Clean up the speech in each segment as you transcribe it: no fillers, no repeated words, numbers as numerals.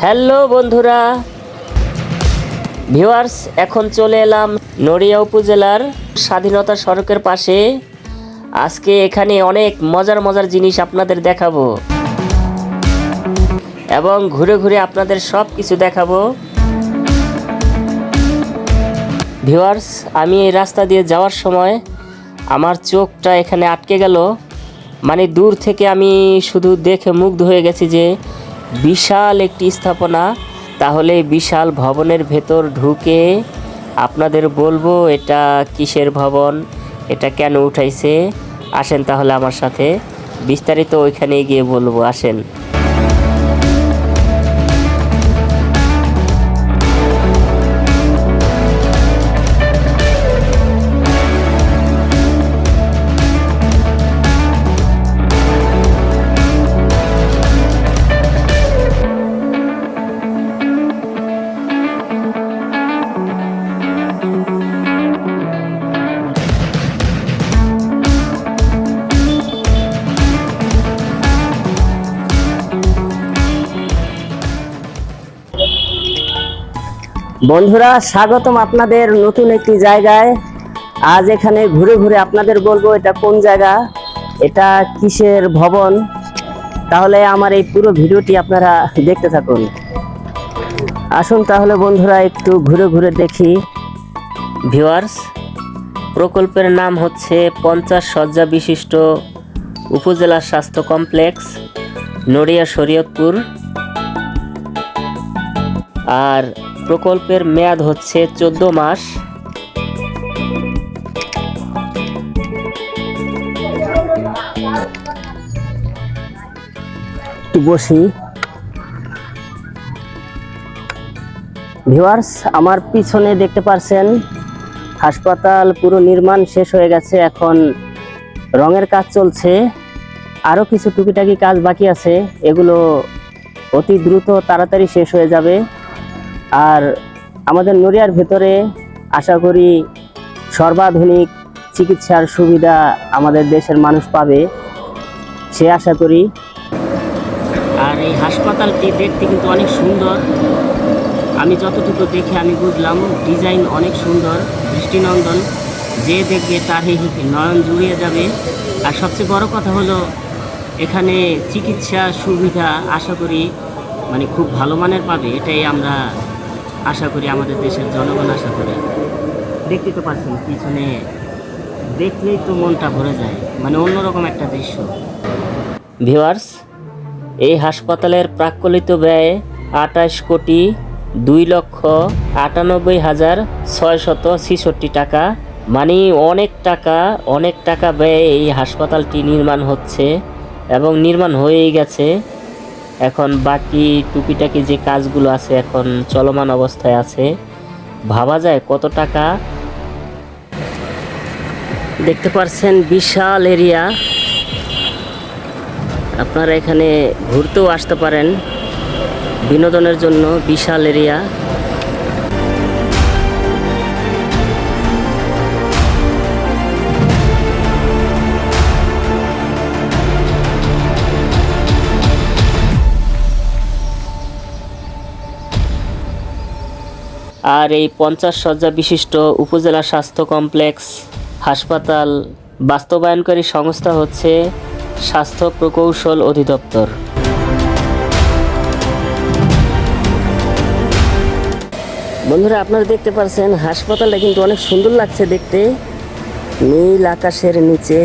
Hello বন্ধুরা, viewers, এখন চলে এলাম নড়িয়া উপজেলার স্বাধীনতা সড়কের পাশে। আজকে এখানে অনেক মজার মজার জিনিস আপনাদের দেখাবো এবং ঘুরে ঘুরে আপনাদের সব কিছু দেখাবো। ভিউয়ার্স, আমি এই রাস্তা দিয়ে যাওয়ার সময় আমার চোখটা এখানে আটকে গেল। মানে দূর থেকে আমি শুধু দেখে মুগ্ধ হয়ে গেছি যে বিশাল একটি স্থাপনা। তাহলে বিশাল ভবনের ভেতর ঢুকে আপনাদের বলবো এটা কিসের ভবন, এটা কেন উঠাইছে। আসেন তাহলে আমার সাথে বিস্তারিত ওইখানে গিয়ে বলবো। আসেন। বন্ধুরা, স্বাগতম আপনাদের নতুন একটি জায়গায়। আজ এখানে ঘুরে ঘুরে আপনাদের বলবো এটা কোন জায়গা, এটা কিসের ভবন। তাহলে আমার এই পুরো ভিডিওটি আপনারা দেখতে থাকুন। আসুন তাহলে বন্ধুরা একটু ঘুরে ঘুরে দেখি। ভিউয়ার্স, প্রকল্পের নাম হচ্ছে 50 শয্যা বিশিষ্ট উপজেলা স্বাস্থ্য কমপ্লেক্স, নড়িয়া শরীয়তপুর। আর প্রকল্পের মেয়াদ হচ্ছে 14 মাস। বসি। ভিউয়ার্স, আমার পিছনে দেখতে পাচ্ছেন হাসপাতাল পুরো নির্মাণ শেষ হয়ে গেছে। এখন রঙের কাজ চলছে, আরো কিছু টুকিটাকি কাজ বাকি আছে। এগুলো অতি দ্রুত তাড়াতাড়ি শেষ হয়ে যাবে। আর আমাদের নড়িয়ার ভেতরে আশা করি সর্বাধুনিক চিকিৎসার সুবিধা আমাদের দেশের মানুষ পাবে, সে আশা করি। আর এই হাসপাতালটি দেখতে কিন্তু অনেক সুন্দর। আমি যতটুকু দেখে আমি বুঝলাম ডিজাইন অনেক সুন্দর, দৃষ্টিনন্দন। যে দেখবে তার নয়ন জুড়িয়ে যাবে। আর সবচেয়ে বড় কথা হলো এখানে চিকিৎসা সুবিধা আশা করি মানে খুব ভালো মানের পাবে। এটাই আমরা আশা করি, আমাদের দেশের জনগণ আশা করে। দেখতে তো পাচ্ছেন পিছনে, দেখলেই তো মনটা ভরে যায়, মানে অন্যরকম একটা দৃশ্য। ভিউয়ার্স, এই হাসপাতালের প্রাক্কলিত ব্যয় 28,92,98,666 টাকা। মানে অনেক টাকা ব্যয়ে এই হাসপাতালটি নির্মাণ হচ্ছে এবং নির্মাণ হয়েই গেছে। এখন বাকি টুকিটাকি যে কাজগুলো আছে এখন চলমান অবস্থায় আছে। ভাবা যায় কত টাকা। দেখতে পাচ্ছেন বিশাল এরিয়া। আপনারা এখানে ঘুরতেও আসতে পারেন বিনোদনের জন্য। বিশাল এরিয়া। আর এই 50 শয্যা বিশিষ্ট উপজেলা স্বাস্থ্য কমপ্লেক্স হাসপাতাল বাস্তবায়নকারী সংস্থা হচ্ছে স্বাস্থ্য প্রকৌশল অধিদপ্তর। বন্ধুরা, আপনারা দেখতে পাচ্ছেন হাসপাতালটা কিন্তু অনেক সুন্দর লাগছে দেখতে। নীল আকাশের নিচে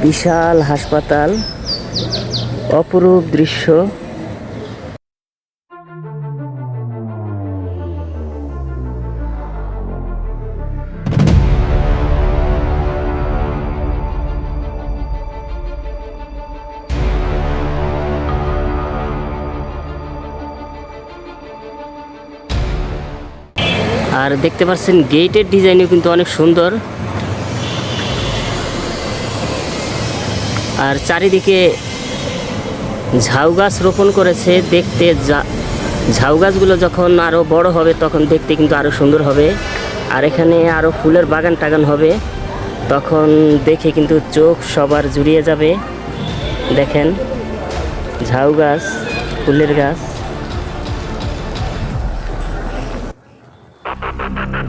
বিশাল হাসপাতাল, অপরূপ দৃশ্য। আর দেখতে পাচ্ছেন গেটের ডিজাইনও কিন্তু অনেক সুন্দর। আর চারিদিকে ঝাউ গাছ রোপণ করেছে। দেখতে ঝাউ গাছগুলো যখন আরো বড় হবে তখন দেখতে কিন্তু আরো সুন্দর হবে। আর এখানে আরো ফুলের বাগান টাগান হবে, তখন দেখে কিন্তু চোখ সবার জুড়িয়ে যাবে। দেখেন ঝাউ গাছ, ফুলের গাছ। বিশাল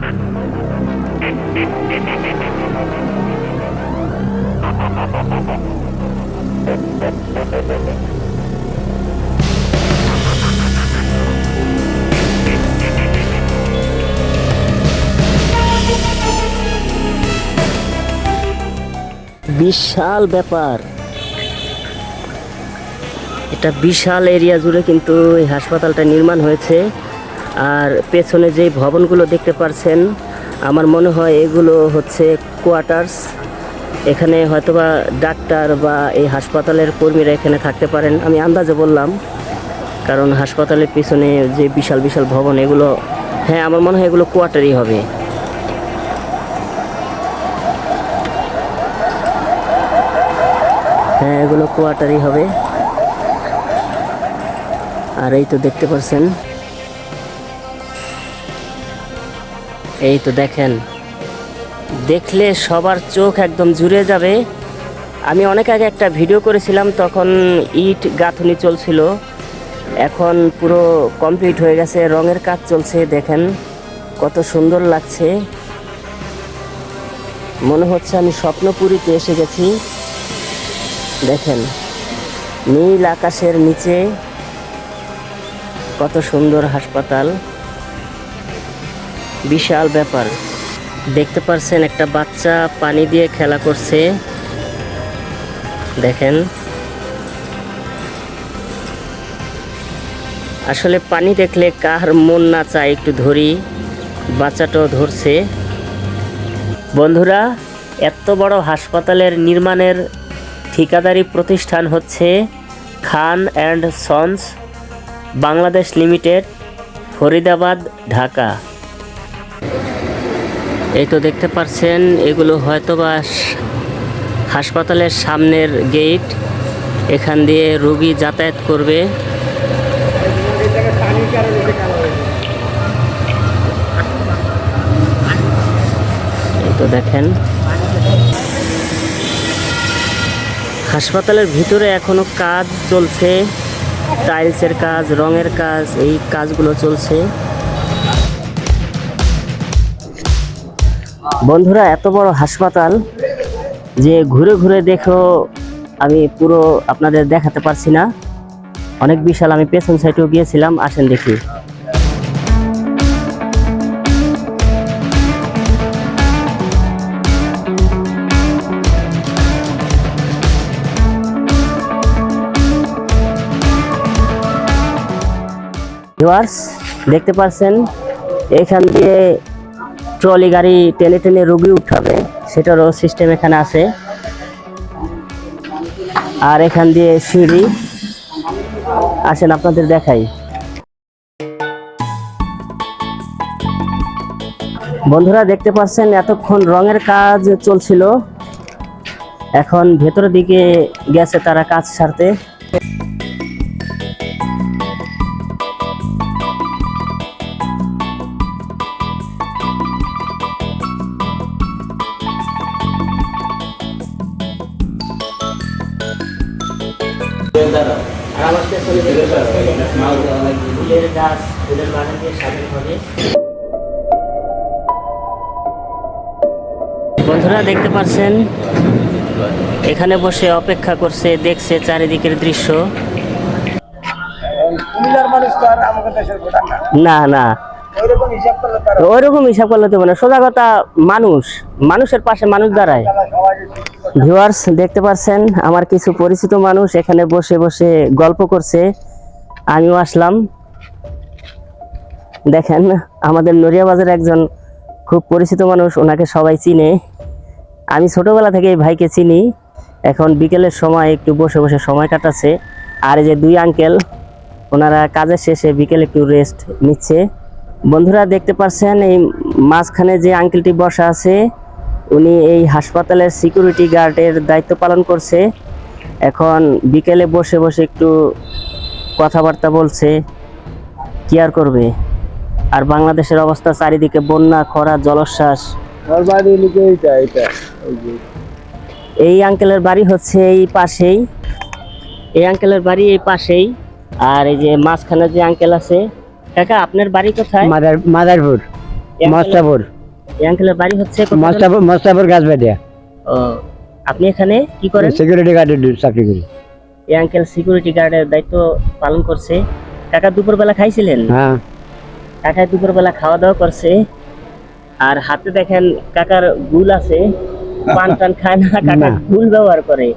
ব্যাপার, এটা বিশাল এরিয়া জুড়ে কিন্তু এই হাসপাতালটা নির্মাণ হয়েছে। আর পেছনে যে ভবনগুলো দেখতে পাচ্ছেন, আমার মনে হয় এগুলো হচ্ছে কোয়ার্টার্স। এখানে হয়তোবা ডাক্তার বা এই হাসপাতালের কর্মীরা এখানে থাকতে পারেন, আমি আন্দাজে বললাম, কারণ হাসপাতালের পিছনে যে বিশাল বিশাল ভবন এগুলো, হ্যাঁ আমার মনে হয় এগুলো কোয়ার্টারই হবে। হ্যাঁ এগুলো কোয়ার্টারই হবে। আর এই তো দেখতে পাচ্ছেন, এই তো দেখেন, দেখলে সবার চোখ একদম জুড়ে যাবে। আমি অনেক আগে একটা ভিডিও করেছিলাম, তখন ইট গাঁথুনি চলছিল, এখন পুরো কমপ্লিট হয়ে গেছে, রঙের কাজ চলছে। দেখেন কত সুন্দর লাগছে, মনে হচ্ছে আমি স্বপ্নপুরীতে এসে গেছি। দেখেন নীল আকাশের নিচে কত সুন্দর হাসপাতাল, বিশাল ব্যাপার। দেখতে পাচ্ছেন একটা বাচ্চা পানি দিয়ে খেলা করছে, দেখেন। আসলে পানি দেখলে কার মন না চায় একটু ধরি, বাচ্চাটাও ধরছে। বন্ধুরা, এত বড় হাসপাতালের নির্মাণের ঠিকাদারি প্রতিষ্ঠান হচ্ছে Khan and sons Bangladesh limited, Faridabad, Dhaka. এই তো দেখতে পাচ্ছেন, এগুলো হয়তোবা হাসপাতালের সামনের গেট, এখান দিয়ে রোগী যাতায়াত করবে। এই তো দেখেন, হাসপাতালের ভিতরে এখনো কাজ চলছে, টাইলসের কাজ, রঙের কাজ, এই কাজগুলো চলছে। বন্ধুরা, এত বড় হাসপাতাল যে ঘুরে ঘুরে দেখো আমি পুরো আপনাদের দেখাতে পারছি না, অনেক বিশাল। আমি পেছন সাইডেও গিয়েছিলাম, আসেন দেখি। ভিউয়ার্স, দেখতে পাচ্ছেন এখান দিয়ে ট্রলি গাড়ি টেনে টেনে রোগী উঠাবে, সেটারও সিস্টেম এখানে আছে। আর এখান দিয়ে সিঁড়ি, আসেন আপনাদের দেখাই। বন্ধুরা দেখতে পাচ্ছেন, এতক্ষণ রঙের কাজ চলছিল, এখন ভেতরের দিকে গেছে তারা কাজ সারতে। বন্ধুরা দেখতে পাচ্ছেন, এখানে বসে অপেক্ষা করছে, দেখছে চারিদিকের দৃশ্য। না না, ওইরকম হিসাব করলে তো না, সোজা কথা, মানুষের পাশে মানুষ দাঁড়ায়। ভিউয়ার্স দেখতে পাচ্ছেন, আমার কিছু পরিচিত মানুষ এখানে বসে বসে গল্প করছে, আমিও আসলাম। দেখেন আমাদের নড়িয়াবাজার একজন খুব পরিচিত মানুষ, ওনাকে সবাই চিনে, আমি ছোটবেলা থেকে এই ভাইকে চিনি। এখন বিকেলের সময় একটু বসে বসে সময় কাটাচ্ছে। আর এই যে দুই আঙ্কেল, ওনারা কাজের শেষে বিকেলে একটু রেস্ট নিচ্ছে। বন্ধুরা দেখতে পাচ্ছেন, এই মাঝখানে যে আঙ্কেলটি বসা আছে, উনি এই হাসপাতালের সিকিউরিটি গার্ডের দায়িত্ব পালন করছে। এখন বিকেলে বসে বসে একটু কথাবার্তা বলছে, কি আর করবে। আর বাংলাদেশের অবস্থা, চারিদিকে বন্যা, খরা, জলোচ্ছ্বাস। এই আঙ্কেলের বাড়ি হচ্ছে এই পাশেই, এই আঙ্কেলের বাড়ি এই পাশেই। আর এই যে মাঝখানে যে আঙ্কেল আছে, কাকা আপনার বাড়ি কোথায়? মাদারপুর। মাস্টারপুর। এই আঙ্কেলের বাড়ি হচ্ছে কোথায় বলেন? মাস্টারপুর গাছবাড়িয়া। ও, আপনি এখানে কি করেন? সিকিউরিটি গার্ডের চাকরি করি। এই আঙ্কেল সিকিউরিটি গার্ডের দায়িত্ব পালন করছে। কাকা দুপুরবেলা খাইছিলেন? হ্যাঁ, কাকা দুপুরবেলা খাওয়া দাওয়া করছে। আর হাতে দেখেন কাকার গুল আছে, পান টান খায় না, কাকা না। গুল ব্যবহার করে।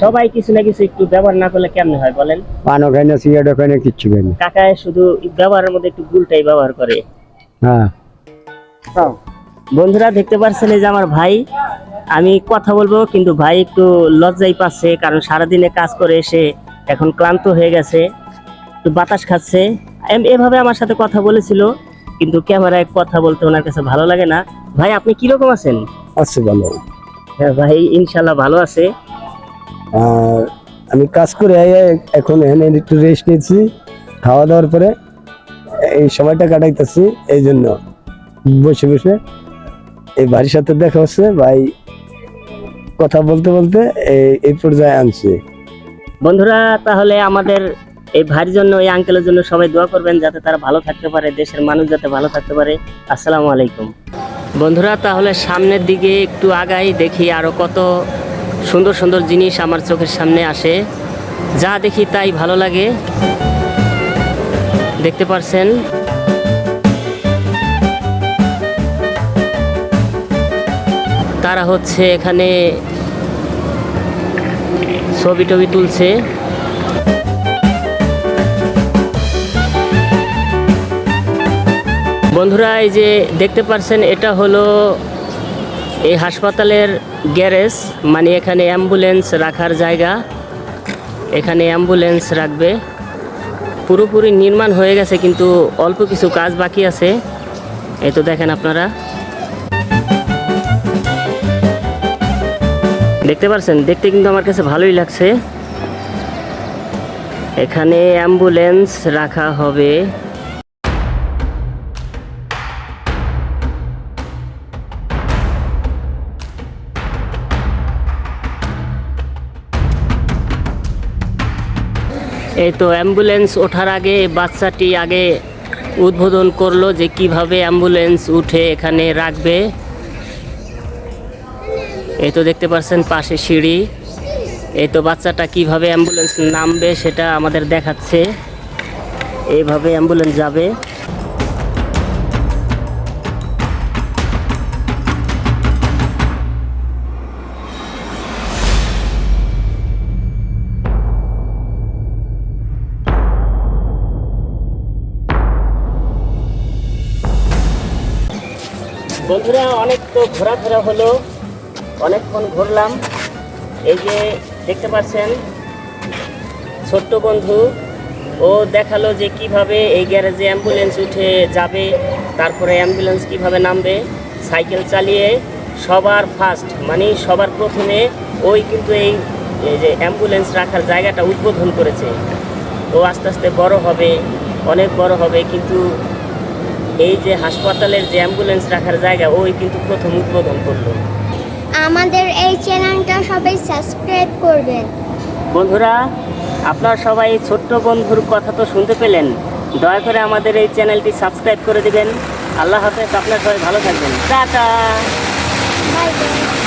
সবাই কিছু না কিছু একটু ব্যবহার না করলে কেমনে হয় বলেন? পানও খাই না, সিগারেটও খাই না, কিচ্ছু খাই না। কাকা শুধু ব্যবহারের মধ্যে একটু গুলটাই ব্যবহার করে। হ্যাঁ, বন্ধুরা দেখতে পাচ্ছেন এই যে আমার ভাই, আমি কথা বলবো কিন্তু ভাই একটু লজ্জাই পাচ্ছে, কারণ সারাদিনে কাজ করে এসে এখন ক্লান্ত হয়ে গেছে, একটু বাতাস খাচ্ছে। এভাবে আমার সাথে কথা বলেছিল, কিন্তু ক্যামেরায় কথা বলতে ওনার কাছে ভালো লাগে না। ভাই আপনি কিরকম আছেন? আছে ভালো। হ্যাঁ ভাই, ইনশাল্লাহ ভালো আছে। আর আমি কাজ করে এখন এখানে একটু রেস্ট নিচ্ছি, খাওয়া দাওয়ার পরে এই সময়টা কাটাইতেছি। এই জন্য বসে বসে এই ভাইয়ের সাথে দেখা হচ্ছে, ভাই কথা বলতে বলতে এই পর্যায়ে আনছি। বন্ধুরা তাহলে আমাদের এই ভাইয়ের জন্য, এই আঙ্কেলের জন্য সবাই দোয়া করবেন যাতে তারা ভালো থাকতে পারে, দেশের মানুষ যাতে ভালো থাকতে পারে। আসসালামু আলাইকুম। বন্ধুরা তাহলে সামনের দিকে একটু আগাই, দেখি আরো কত সুন্দর সুন্দর জিনিস আমার চোখের সামনে আসে, যা দেখি তাই ভালো লাগে। দেখতে পারছেন তারা হচ্ছে এখানে ছবি টবি তুলছে। বন্ধুরা এই যে দেখতে পাচ্ছেন, এটা হলো এই হাসপাতালের গ্যারেজ, মানে এখানে অ্যাম্বুলেন্স রাখার জায়গা। এখানে অ্যাম্বুলেন্স রাখবে। পুরোপুরি নির্মাণ হয়ে গেছে, কিন্তু অল্প কিছু কাজ বাকি আছে। এই তো দেখেন আপনারা দেখতে পাচ্ছেন, দেখতে কিন্তু আমার কাছে ভালোই লাগছে। এখানে অ্যাম্বুলেন্স রাখা হবে। এই তো অ্যাম্বুলেন্স ওঠার আগে বাচ্চাটি আগে উদ্বোধন করলো যে কিভাবে অ্যাম্বুলেন্স উঠে এখানে রাখবে। এই তো দেখতে পাচ্ছেন পাশে সিঁড়ি। এই তো বাচ্চাটা কিভাবে অ্যাম্বুলেন্স নামবে সেটা আমাদের দেখাচ্ছে। এইভাবে অ্যাম্বুলেন্স যাবে। বন্ধুরা অনেক তো ঘোরাফেরা হলো, অনেকক্ষণ ঘুরলাম। এই যে দেখতে পাচ্ছেন ছোট্ট বন্ধু, ও দেখালো যে কিভাবে এই গ্যারেজে অ্যাম্বুলেন্স উঠে যাবে, তারপরে অ্যাম্বুলেন্স কিভাবে নামবে। সাইকেল চালিয়ে সবার ফার্স্ট, মানে সবার প্রথমে ওই কিন্তু এই যে অ্যাম্বুলেন্স রাখার জায়গাটা উদ্বোধন করেছে। ও আস্তে আস্তে বড় হবে, অনেক বড় হবে, কিন্তু এই যে হাসপাতালের যে অ্যাম্বুলেন্স রাখার জায়গা, ওই কিন্তু প্রথম উদ্বোধন করলো। আমাদের এই চ্যানেলটা সবাই সাবস্ক্রাইব করবেন। বন্ধুরা আপনারা সবাই ছোট্ট বন্ধুর কথা তো শুনতে পেলেন, দয়া করে আমাদের এই চ্যানেলটি সাবস্ক্রাইব করে দিবেন। আল্লাহ হাফেজ, আপনারা সবাই ভালো থাকবেন। টাটা। Bye bye.